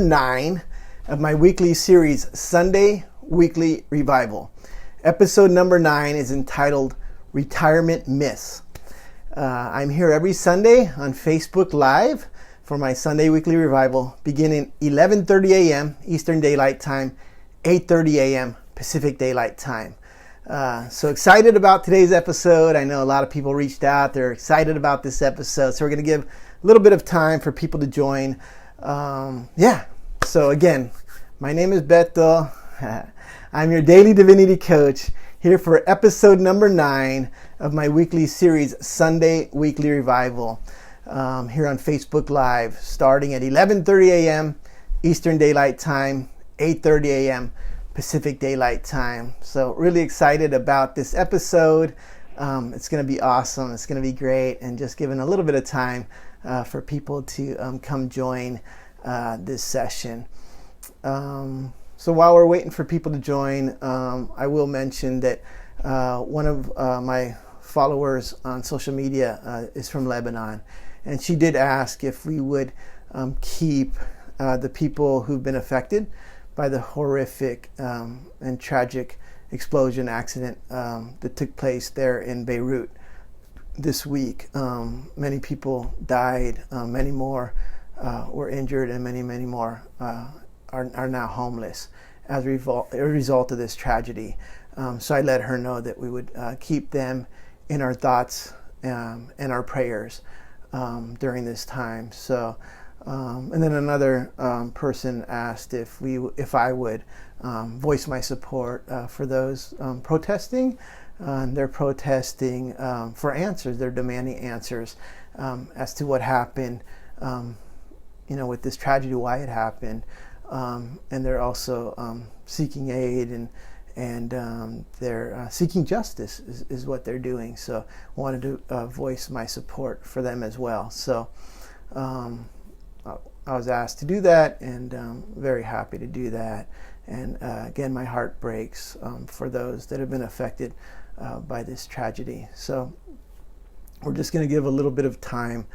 9 of my weekly series, Sunday Weekly Revival. Episode number 9 is entitled Retirement Myths. I'm here every Sunday on Facebook Live for my Sunday Weekly Revival, beginning 11:30 a.m. Eastern Daylight Time, 8:30 a.m. Pacific Daylight Time. So excited about today's episode. I know a lot of people reached out. They're excited about this episode. So we're going to give a little bit of time for people to join. So again, my name is Beto. I'm your daily divinity coach here for episode number 9 of my weekly series, Sunday Weekly Revival, here on Facebook Live, starting at 11:30 a.m. Eastern Daylight Time, 8:30 a.m. Pacific Daylight Time. So really excited about this episode. It's going to be awesome. It's going to be great. And just giving a little bit of time for people to come join this session. So while we're waiting for people to join, I will mention that one of my followers on social media is from Lebanon. And she did ask if we would keep the people who've been affected by the horrific and tragic explosion accident that took place there in Beirut this week. Many people died, many more were injured, and many more are now homeless as a result of this tragedy. So I let her know that we would keep them in our thoughts and our prayers during this time. So, and then another person asked if I would voice my support for those protesting. They're protesting for answers. They're demanding answers as to what happened, with this tragedy, why it happened. And they're also seeking aid and they're seeking justice is what they're doing. So I wanted to voice my support for them as well. So I was asked to do that, and very happy to do that. And again, my heart breaks for those that have been affected by this tragedy. So we're just going to give a little bit of time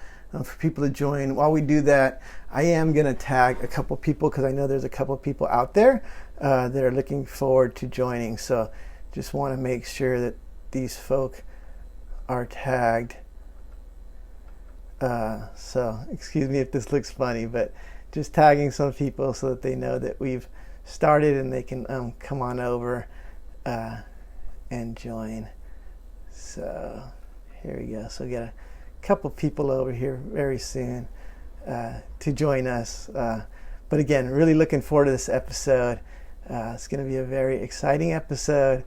for people to join. While we do that, I am going to tag a couple people because I know there's a couple people out there that are looking forward to joining. So just want to make sure that these folk are tagged. So excuse me if this looks funny, but just tagging some people so that they know that we've started and they can come on over and join. So here we go. So we got a couple people over here very soon to join us. But again, really looking forward to this episode. It's going to be a very exciting episode.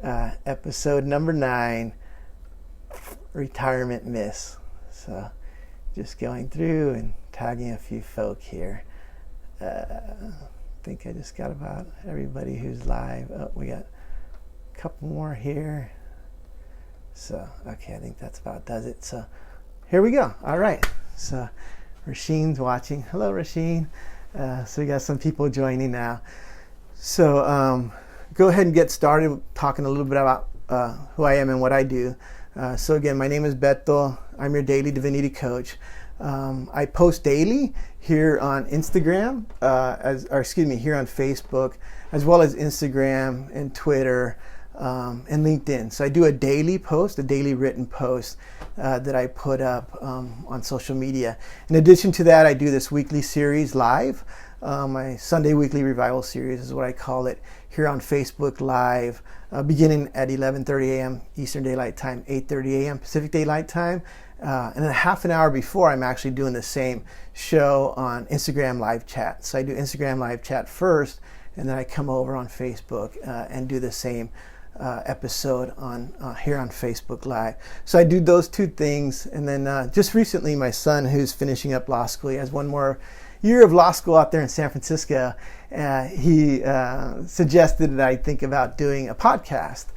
Episode number 9, Retirement Myths. So just going through and tagging a few folk here. I think I just got about everybody who's live. Oh, we got a couple more here. So, okay, I think that's about does it. So here we go. All right. So Rasheen's watching. Hello, Rasheen. So we got some people joining now. So go ahead and get started talking a little bit about who I am and what I do. So again, my name is Beto. I'm your daily divinity coach. I post daily here on Instagram, here on Facebook, as well as Instagram and Twitter and LinkedIn. So I do a daily post, a daily written post that I put up on social media. In addition to that, I do this weekly series live. My Sunday Weekly Revival series is what I call it, here on Facebook Live, beginning at 11:30 a.m. Eastern Daylight Time, 8:30 a.m. Pacific Daylight Time. And then half an hour before, I'm actually doing the same show on Instagram Live Chat. So I do Instagram Live Chat first, and then I come over on Facebook and do the same episode on here on Facebook Live. So I do those two things. And then just recently, my son, who's finishing up law school, he has one more year of law school out there in San Francisco, he suggested that I think about doing a podcast.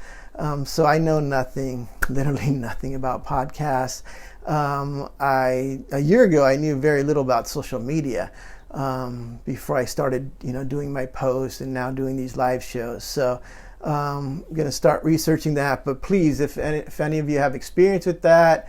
So I know literally nothing about podcasts. A year ago, I knew very little about social media before I started, doing my posts and now doing these live shows. So I'm going to start researching that. But please, if any of you have experience with that,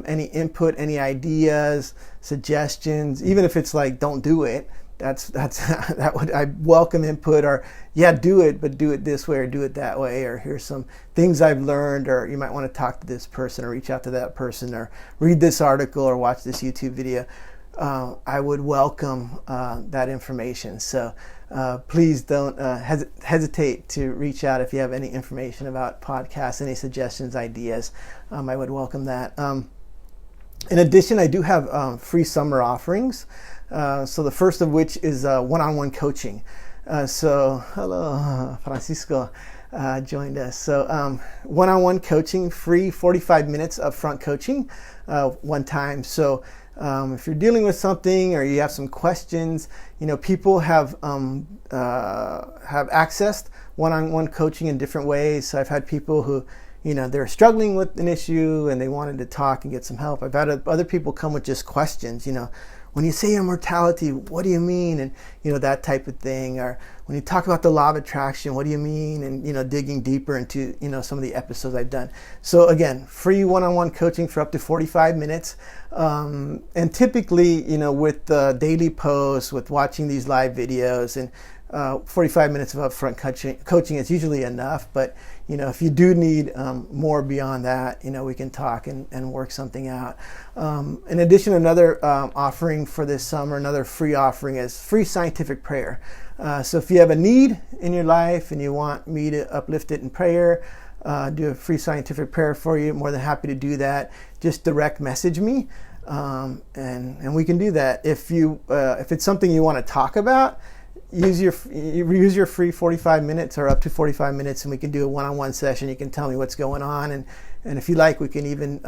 any input, any ideas, suggestions, even if it's like, don't do it, I welcome input, or yeah, do it, but do it this way or do it that way, or here's some things I've learned, or you might want to talk to this person or reach out to that person or read this article or watch this YouTube video. I would welcome that information. So please don't hesitate to reach out if you have any information about podcasts, any suggestions, ideas. I would welcome that. In addition, I do have free summer offerings. So the first of which is one-on-one coaching. So hello, Francisco joined us. So one-on-one coaching, free 45 minutes upfront coaching one time. So if you're dealing with something or you have some questions, people have accessed one-on-one coaching in different ways. So I've had people who, they're struggling with an issue and they wanted to talk and get some help. I've had other people come with just questions, when you say immortality, what do you mean? And, that type of thing. Or when you talk about the law of attraction, what do you mean? And, digging deeper into, some of the episodes I've done. So again, free one-on-one coaching for up to 45 minutes. And typically, with daily posts, with watching these live videos and 45 minutes of upfront coaching is usually enough. But, if you do need more beyond that, we can talk and work something out. In addition, another offering for this summer, another free offering is free scientific prayer. So if you have a need in your life and you want me to uplift it in prayer, do a free scientific prayer for you, more than happy to do that. Just direct message me. And we can do that. If it's something you want to talk about, use your free 45 minutes or up to 45 minutes, and we can do a one-on-one session. You can tell me what's going on, and if you like, we can even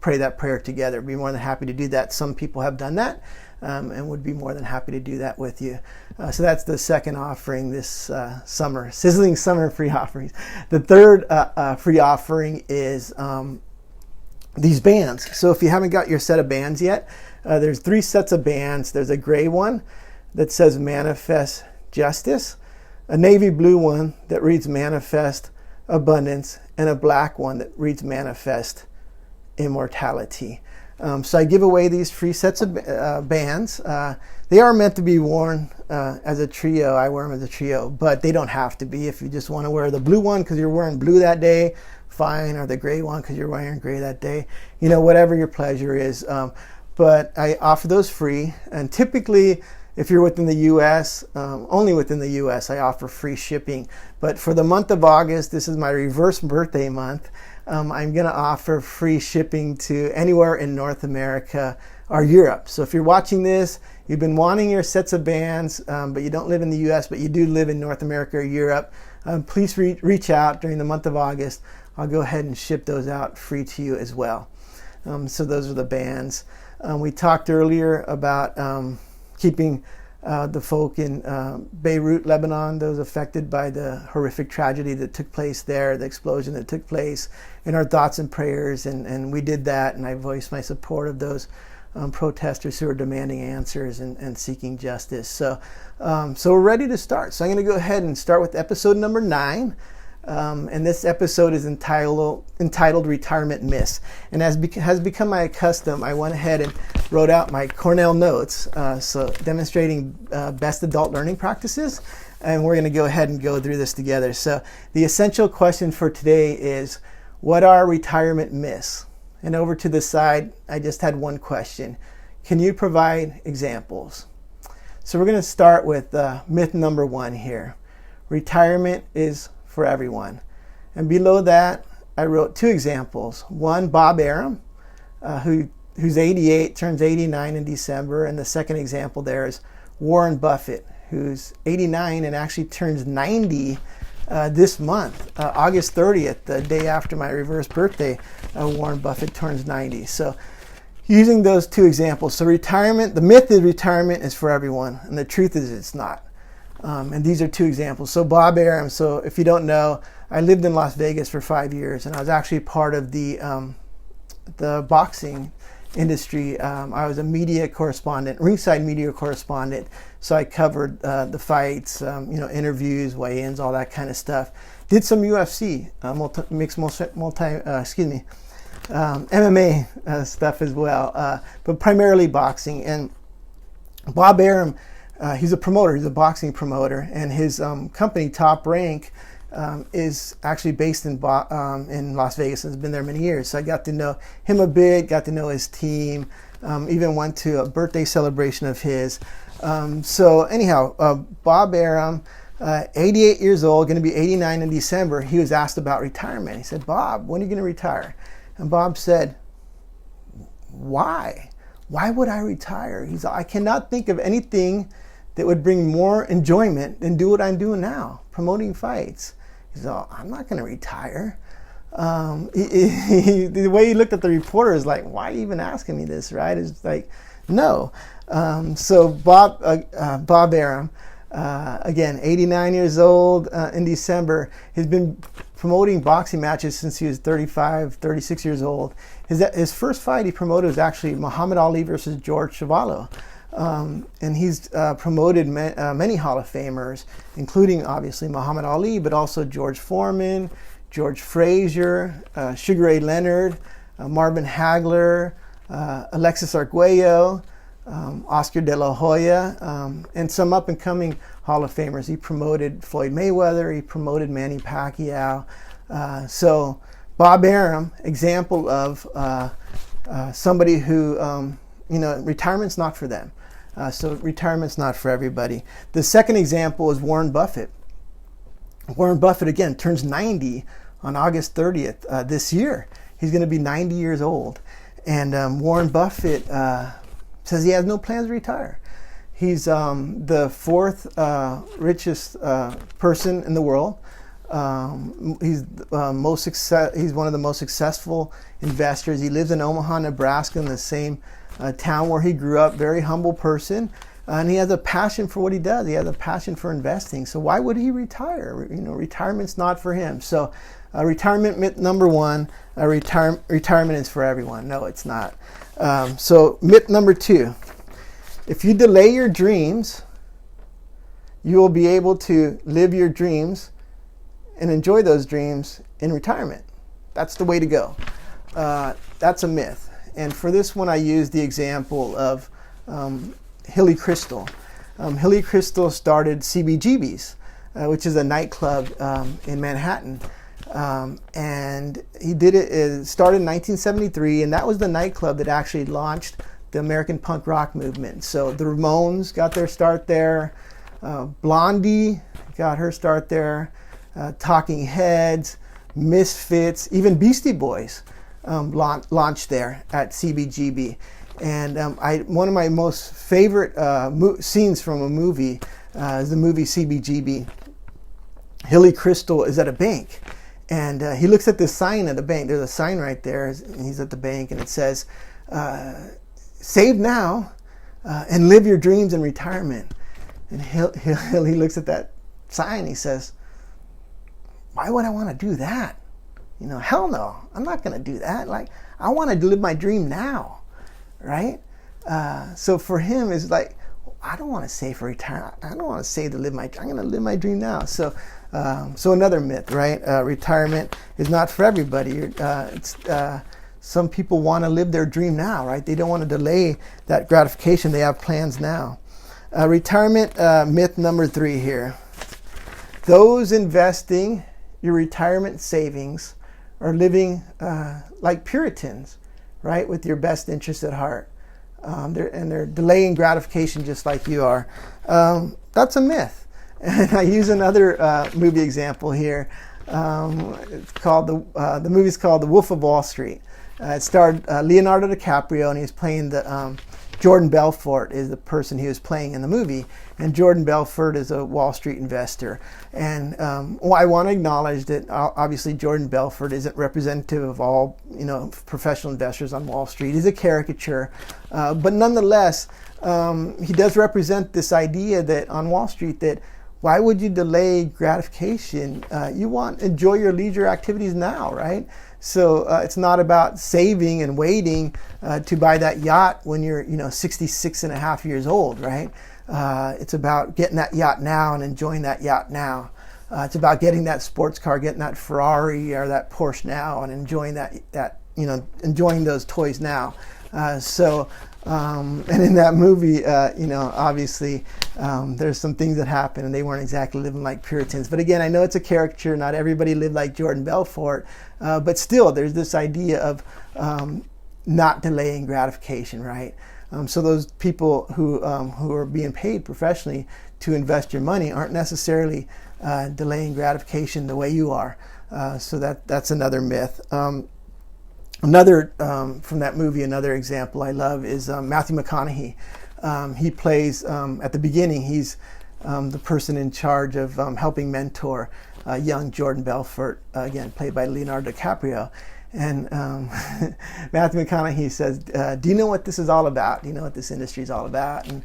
pray that prayer together. Be more than happy to do that. Some people have done that and would be more than happy to do that with you. So that's the second offering this summer, sizzling summer free offerings. The third free offering is these bands. So if you haven't got your set of bands yet, there's 3 sets of bands. There's a gray one that says Manifest Justice, a navy blue one that reads Manifest Abundance, and a black one that reads Manifest Immortality. So I give away these free sets of bands. They are meant to be worn as a trio. I wear them as a trio, but they don't have to be. If you just want to wear the blue one because you're wearing blue that day, fine, or the gray one because you're wearing gray that day. Whatever your pleasure is. But I offer those free, and typically, if you're within the U.S., only within the U.S., I offer free shipping. But for the month of August, this is my reverse birthday month, I'm going to offer free shipping to anywhere in North America or Europe. So if you're watching this, you've been wanting your sets of bands, but you don't live in the U.S., but you do live in North America or Europe, please reach out during the month of August. I'll go ahead and ship those out free to you as well. So those are the bands. We talked earlier about keeping the folk in Beirut, Lebanon, those affected by the horrific tragedy that took place there, the explosion that took place, in our thoughts and prayers. And we did that, and I voiced my support of those protesters who are demanding answers and seeking justice. So we're ready to start. So I'm going to go ahead and start with episode number 9. And this episode is entitled Retirement Myths. And as has become my custom, I went ahead and wrote out my Cornell notes, so demonstrating best adult learning practices. And we're going to go ahead and go through this together. So the essential question for today is, what are retirement myths? And over to the side, I just had one question. Can you provide examples? So we're going to start with myth number 1 here. Retirement is for everyone. And below that, I wrote 2 examples. One, Bob Arum, who's 88, turns 89 in December. And the second example there is Warren Buffett, who's 89 and actually turns 90 this month, August 30th, the day after my reverse birthday. Warren Buffett turns 90. So using those 2 examples. So retirement, the myth is retirement is for everyone. And the truth is it's not. And these are 2 examples. So Bob Arum, so if you don't know, I lived in Las Vegas for 5 years, and I was actually part of the boxing industry. I was a media correspondent, ringside media correspondent. So I covered the fights, interviews, weigh-ins, all that kind of stuff. Did some UFC, MMA stuff as well, but primarily boxing. And Bob Arum he's a promoter. He's a boxing promoter, and his company, Top Rank, is actually based in Las Vegas and has been there many years. So I got to know him a bit, got to know his team, even went to a birthday celebration of his. So anyhow, Bob Arum, 88 years old, going to be 89 in December. He was asked about retirement. He said, "Bob, when are you going to retire?" And Bob said, "Why? Why would I retire?" He's, "I cannot think of anything that would bring more enjoyment than do what I'm doing now, promoting fights." He's like, "I'm not going to retire." The way he looked at the reporter is like, "Why are you even asking me this?" Right? It's like, no. So Bob Arum, again, 89 years old in December. He's been promoting boxing matches since he was 35, 36 years old. His first fight he promoted was actually Muhammad Ali versus George Chuvalo. And he's promoted many Hall of Famers, including obviously Muhammad Ali, but also George Foreman, George Frazier, Sugar Ray Leonard, Marvin Hagler, Alexis Arguello, Oscar De La Hoya, and some up-and-coming Hall of Famers. He promoted Floyd Mayweather. He promoted Manny Pacquiao. So Bob Arum, example of somebody who, retirement's not for them. So retirement's not for everybody. The second example is Warren Buffett. Warren Buffett, again, turns 90 on August 30th this year. He's going to be 90 years old. And Warren Buffett says he has no plans to retire. He's the fourth richest person in the world. He's one of the most successful investors. He lives in Omaha, Nebraska, in the same town where he grew up. Very humble person, and he has a passion for what he does. He has a passion for investing. So why would he retire? Retirement's not for him. So retirement myth number one: retirement is for everyone. No, it's not. So myth number two: if you delay your dreams, you will be able to live your dreams and enjoy those dreams in retirement. That's the way to go. That's a myth. And for this one, I use the example of Hilly Crystal. Hilly Crystal started CBGB's, which is a nightclub in Manhattan. And he did it started in 1973, and that was the nightclub that actually launched the American punk rock movement. So the Ramones got their start there. Blondie got her start there. Talking Heads, Misfits, even Beastie Boys launched there at CBGB. And one of my most favorite scenes from a movie is the movie CBGB. Hilly Crystal is at a bank, and he looks at this sign at the bank. There's a sign right there, and he's at the bank, and it says, "Save now and live your dreams in retirement." And Hilly looks at that sign, he says, "Why would I want to do that? Hell no, I'm not going to do that. Like, I want to live my dream now," right? So for him, it's like, I don't want to save for retirement. I don't want to save to live I'm going to live my dream now. So another myth, right? Retirement is not for everybody. Some people want to live their dream now, right? They don't want to delay that gratification. They have plans now. Retirement myth number 3 here. Those investing your retirement savings are living like Puritans, right, with your best interest at heart. They're delaying gratification just like you are. That's a myth. And I use another movie example here. It's called the movie's called The Wolf of Wall Street. It starred Leonardo DiCaprio, and he's playing the Jordan Belfort is the person he was playing in the movie, and Jordan Belfort is a Wall Street investor. And I want to acknowledge that obviously Jordan Belfort isn't representative of all professional investors on Wall Street. He's a caricature, but nonetheless, he does represent this idea that on Wall Street that why would you delay gratification? Enjoy your leisure activities now, right? So it's not about saving and waiting to buy that yacht when you're 66 and a half years old, right? It's about getting that yacht now and enjoying that yacht now. It's about getting that sports car, getting that Ferrari or that Porsche now, and enjoying enjoying those toys now. So And in that movie, obviously there's some things that happen and they weren't exactly living like Puritans. But again, I know it's a caricature. Not everybody lived like Jordan Belfort. But still, there's this idea of not delaying gratification, right? So those people who are being paid professionally to invest your money aren't necessarily delaying gratification the way you are. So that's another myth. Another from that movie, another example I love is Matthew McConaughey. He plays at the beginning. He's the person in charge of helping mentor young Jordan Belfort, again played by Leonardo DiCaprio. And Matthew McConaughey says, "Do you know what this is all about? Do you know what this industry is all about?" And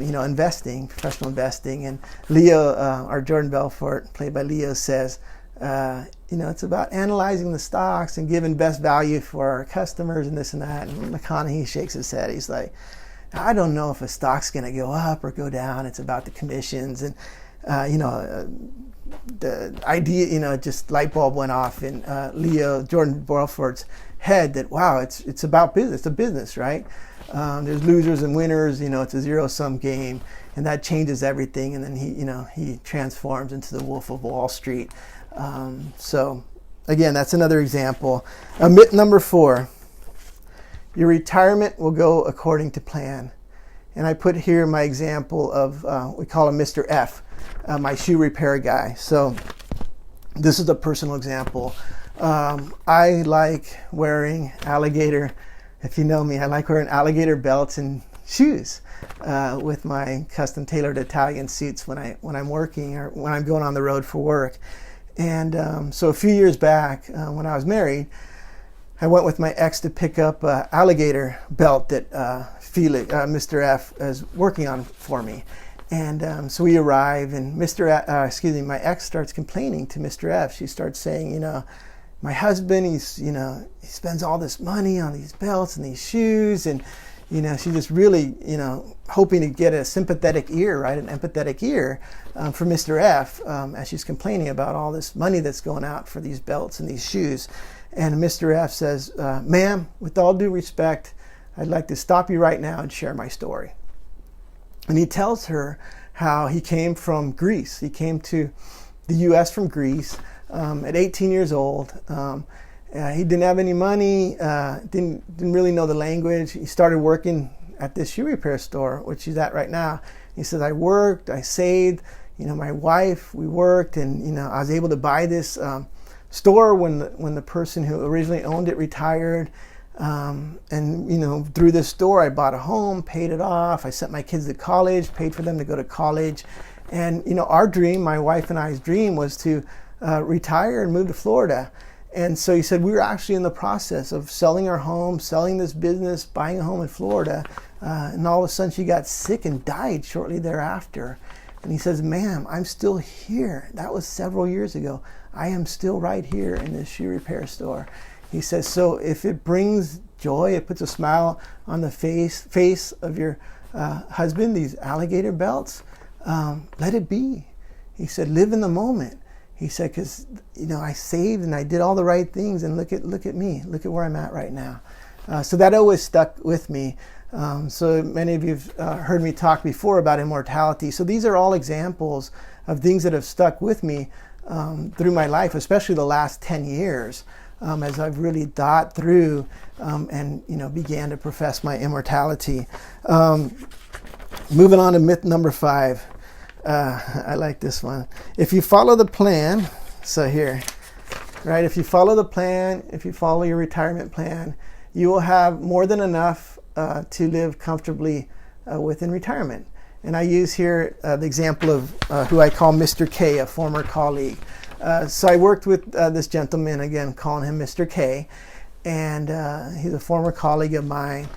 investing, professional investing. And Leo, or Jordan Belfort, played by Leo, says, it's about analyzing the stocks and giving best value for our customers and this and that. And McConaughey shakes his head. He's like, "I don't know if a stock's going to go up or go down. It's about the commissions." And the idea, just light bulb went off in Jordan Belfort's head that, wow, it's about business. It's a business, right? There's losers and winners. It's a zero-sum game, and that changes everything. And then he transforms into the Wolf of Wall Street. So again, that's another example. Myth number 4: your retirement will go according to plan. And I put here my example of we call him Mr. F. My shoe repair guy. So this is a personal example. I like wearing alligator, if you know me, I like wearing alligator belts and shoes with my custom tailored Italian suits when I'm working or when I'm going on the road for work. And so a few years back when I was married, I went with my ex to pick up an alligator belt that Mr. F is working on for me. And so we arrive, and my ex starts complaining to Mr. F. She starts saying, my husband, he spends all this money on these belts and these shoes, and she's just really, hoping to get a sympathetic ear, right, an empathetic ear for Mr. F as she's complaining about all this money that's going out for these belts and these shoes. And Mr. F says, "Ma'am, with all due respect, I'd like to stop you right now and share my story." And he tells her how he came from Greece. He came to the U.S. from Greece at 18 years old. He didn't have any money, didn't really know the language. He started working at this shoe repair store, which he's at right now. He says, "I worked, I saved, my wife, we worked, and I was able to buy this store when the person who originally owned it retired. And through this store I bought a home, paid it off. I sent my kids to college, paid for them to go to college. And our dream, my wife and I's dream, was to retire and move to Florida." And so he said, we were actually in the process of selling our home, selling this business, buying a home in Florida. And all of a sudden she got sick and died shortly thereafter. And he says, "Ma'am, I'm still here. That was several years ago. I am still right here in this shoe repair store." He says, "So if it brings joy, it puts a smile on the face of your husband, these alligator belts, let it be." He said, "Live in the moment." He said, "Because I saved and I did all the right things, and look at me, look at where I'm at right now." So that always stuck with me. So many of you've heard me talk before about immortality. So these are all examples of things that have stuck with me through my life, especially the last 10 years. As I've really thought through and began to profess my immortality. Moving on to myth number 5. I like this one. If you follow the plan, so here, right? If you follow the plan, if you follow your retirement plan, you will have more than enough to live comfortably within retirement. And I use here the example of who I call Mr. K, a former colleague. So I worked with this gentleman, again, calling him Mr. K, and he's a former colleague of mine.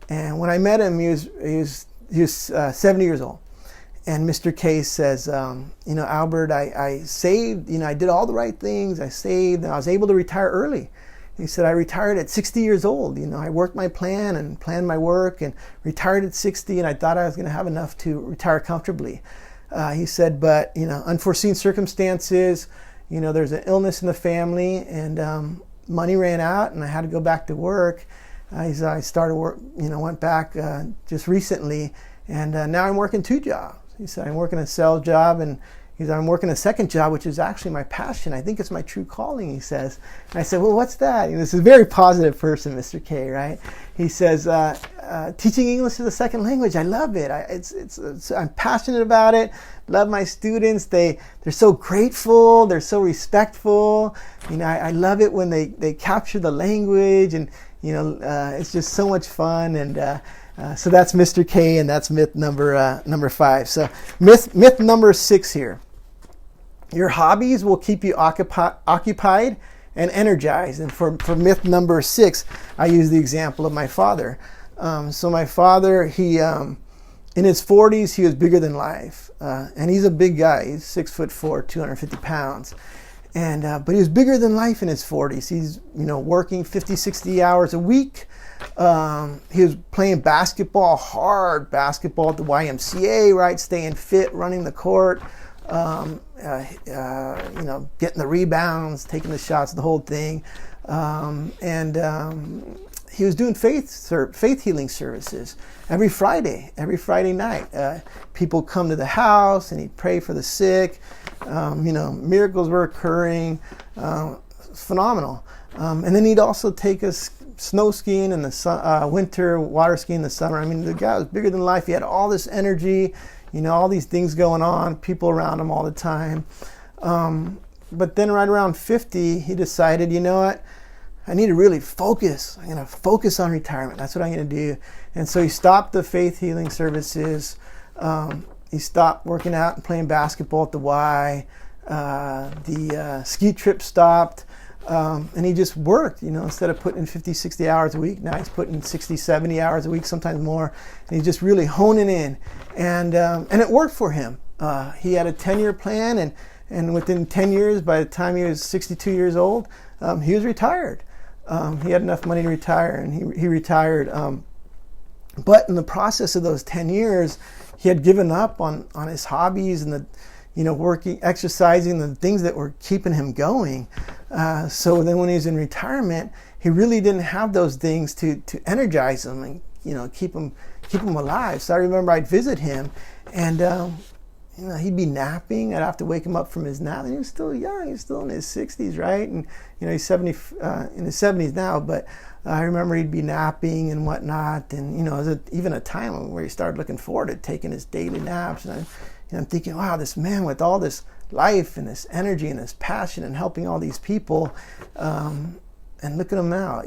And when I met him, he was 70 years old. And Mr. K says, "Albert, I saved, I did all the right things. I saved, and I was able to retire early." He said, "I retired at 60 years old. I worked my plan and planned my work and retired at 60, and I thought I was going to have enough to retire comfortably." He said, "But, unforeseen circumstances, there's an illness in the family, and money ran out, and I had to go back to work. I started work, went back just recently, and now I'm working 2 jobs. He said, I'm working a sales job, and he said, I'm working a second job, which is actually my passion. I think it's my true calling, he says. And I said, well, what's that? And this is a very positive person, Mr. K, right? He says, teaching English as a second language. I love it. I'm passionate about it. Love my students. They're so grateful. They're so respectful. I love it when they capture the language, and it's just so much fun. And so that's Mr. K, and that's myth number 5. So myth number 6 here. Your hobbies will keep you occupied and energized. And for myth number 6, I use the example of my father. So my father, he in his 40s, he was bigger than life, and he's a big guy. He's 6'4", 250 pounds. And but he was bigger than life in his 40s. He's working 50, 60 hours a week. He was playing basketball, hard basketball at the YMCA, right? Staying fit, running the court, getting the rebounds, taking the shots, the whole thing. He was doing faith healing services every Friday night. People come to the house, and he'd pray for the sick. Miracles were occurring. Phenomenal. And then he'd also take us snow skiing in the winter, water skiing in the summer. I mean, the guy was bigger than life. He had all this energy, all these things going on, people around him all the time. But then right around 50, he decided, you know what? I need to really focus. I'm going to focus on retirement. That's what I'm going to do. And so he stopped the faith healing services. He stopped working out and playing basketball at the Y. The ski trip stopped. And he just worked, instead of putting in 50, 60 hours a week, now he's putting 60, 70 hours a week, sometimes more. And he's just really honing in. And it worked for him. He had a 10-year plan, and within 10 years, by the time he was 62 years old, he was retired. He had enough money to retire, and he retired. But in the process of those 10 years, he had given up on his hobbies and the working, exercising, the things that were keeping him going. So then when he was in retirement, he really didn't have those things to energize him and keep him alive. So I remember I'd visit him, and he'd be napping. I'd have to wake him up from his nap, and he was still young. He was still in his 60s, right? And he's 70 in his 70s now. But I remember he'd be napping and whatnot, and it was even a time where he started looking forward to taking his daily naps. And I'm thinking, wow, this man with all this life and this energy and this passion and helping all these people, and look at him now,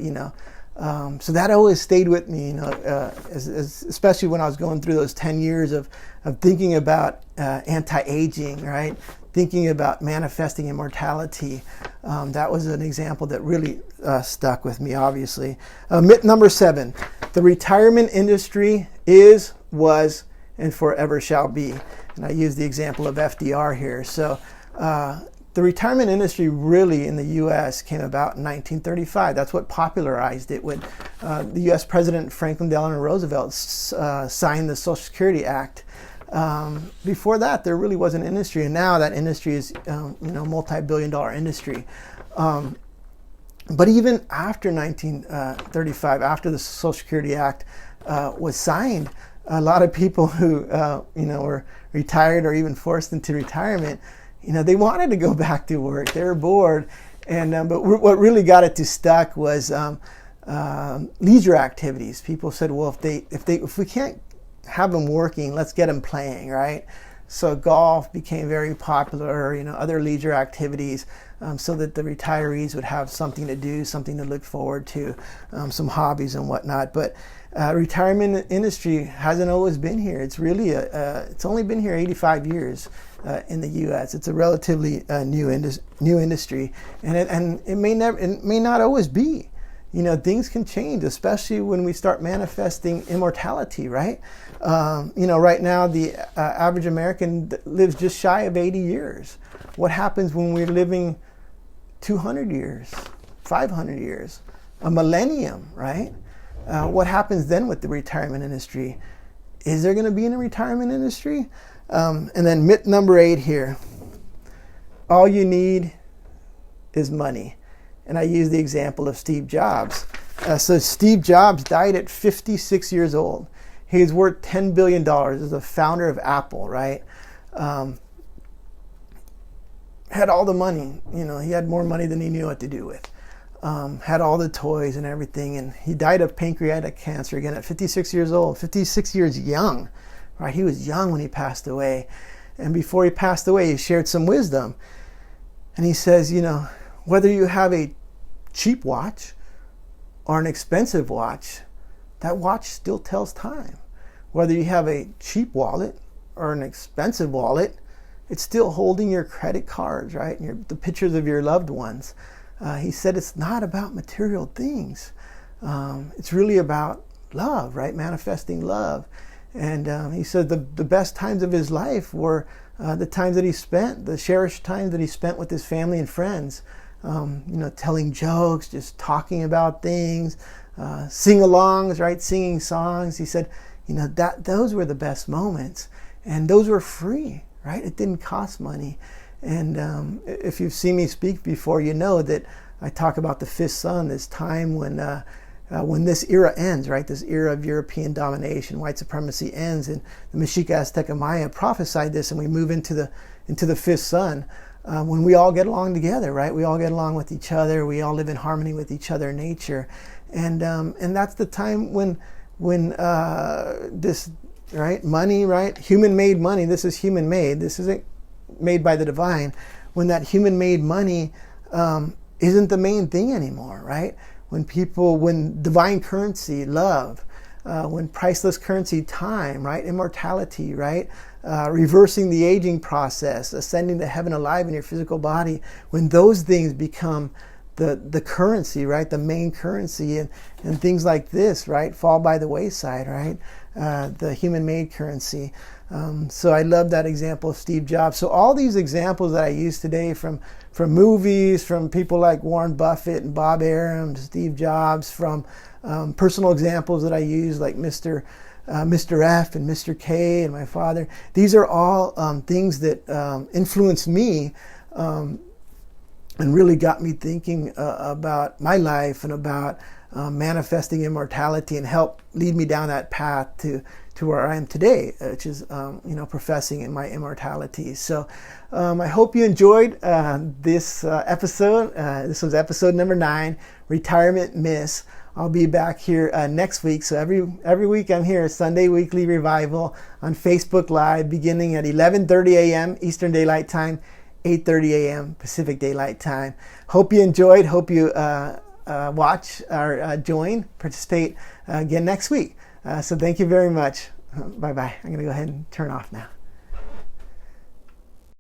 so that always stayed with me, especially when I was going through those 10 years of thinking about anti-aging, right? Thinking about manifesting immortality. That was an example that really stuck with me, obviously. Myth number 7, the retirement industry is, was, and forever shall be. And I use the example of FDR here. So the retirement industry really in the U.S. came about in 1935. That's what popularized it when the U.S. President Franklin Delano Roosevelt signed the Social Security Act. Before that, there really was an industry, and now that industry is multi-billion-dollar industry. But even after 1935, after the Social Security Act was signed, a lot of people who were retired or even forced into retirement, they wanted to go back to work. They were bored, and but what really got it to stuck was leisure activities. People said, well, if we can't have them working, let's get them playing, right? So golf became very popular, other leisure activities, so that the retirees would have something to do, something to look forward to, some hobbies and whatnot. But retirement industry hasn't always been here. It's really it's only been here 85 years in the U.S. It's a relatively new industry, and it may not always be. Things can change, especially when we start manifesting immortality, right? Right now the average American lives just shy of 80 years. What happens when we're living 200 years, 500 years, a millennium, right? What happens then with the retirement industry? Is there going to be a retirement industry? And then myth number 8 here. All you need is money. And I use the example of Steve Jobs. So Steve Jobs died at 56 years old. He's worth $10 billion as the founder of Apple, right? Had all the money, he had more money than he knew what to do with. Had all the toys and everything, and he died of pancreatic cancer again at 56 years old. 56 years young, right? He was young when he passed away. And before he passed away, he shared some wisdom. And he says, whether you have a cheap watch or an expensive watch, that watch still tells time. Whether you have a cheap wallet or an expensive wallet, it's still holding your credit cards, right? And the pictures of your loved ones. He said it's not about material things. It's really about love, right? Manifesting love. And he said the best times of his life were the times that he spent, the cherished times that he spent with his family and friends. Telling jokes, just talking about things, sing-alongs, right? Singing songs. He said, those were the best moments. And those were free, right? It didn't cost money. And if you've seen me speak before, you know that I talk about the fifth sun, this time when this era ends, right? This era of European domination, white supremacy ends, and the Mexica, Azteca, Maya prophesied this, and we move into the fifth sun when we all get along together, right? We all get along with each other. We all live in harmony with each other in nature, and that's the time when this, right, money, right, human-made money. This is human-made. This isn't made by the divine. When that human-made money isn't the main thing anymore, right? When divine currency, love, when priceless currency, time, right? Immortality, right? Reversing the aging process, ascending to heaven alive in your physical body, when those things become the currency, right? The main currency, and things like this, right? Fall by the wayside, right? The human-made currency. So I love that example of Steve Jobs. So all these examples that I use today from movies, from people like Warren Buffett and Bob Arum, Steve Jobs, from personal examples that I use like Mr. F and Mr. K and my father. These are all things that influenced me and really got me thinking about my life and about manifesting immortality, and helped lead me down that path to where I am today, which is professing in my immortality. So I hope you enjoyed this episode. This was episode number 9, Retirement Miss. I'll be back here next week. So every week I'm here, Sunday Weekly Revival on Facebook Live, beginning at 11:30 a.m. Eastern Daylight Time, 8:30 a.m. Pacific Daylight Time. Hope you enjoyed. Hope you watch or join, participate again next week. So thank you very much. Bye-bye. I'm going to go ahead and turn off now.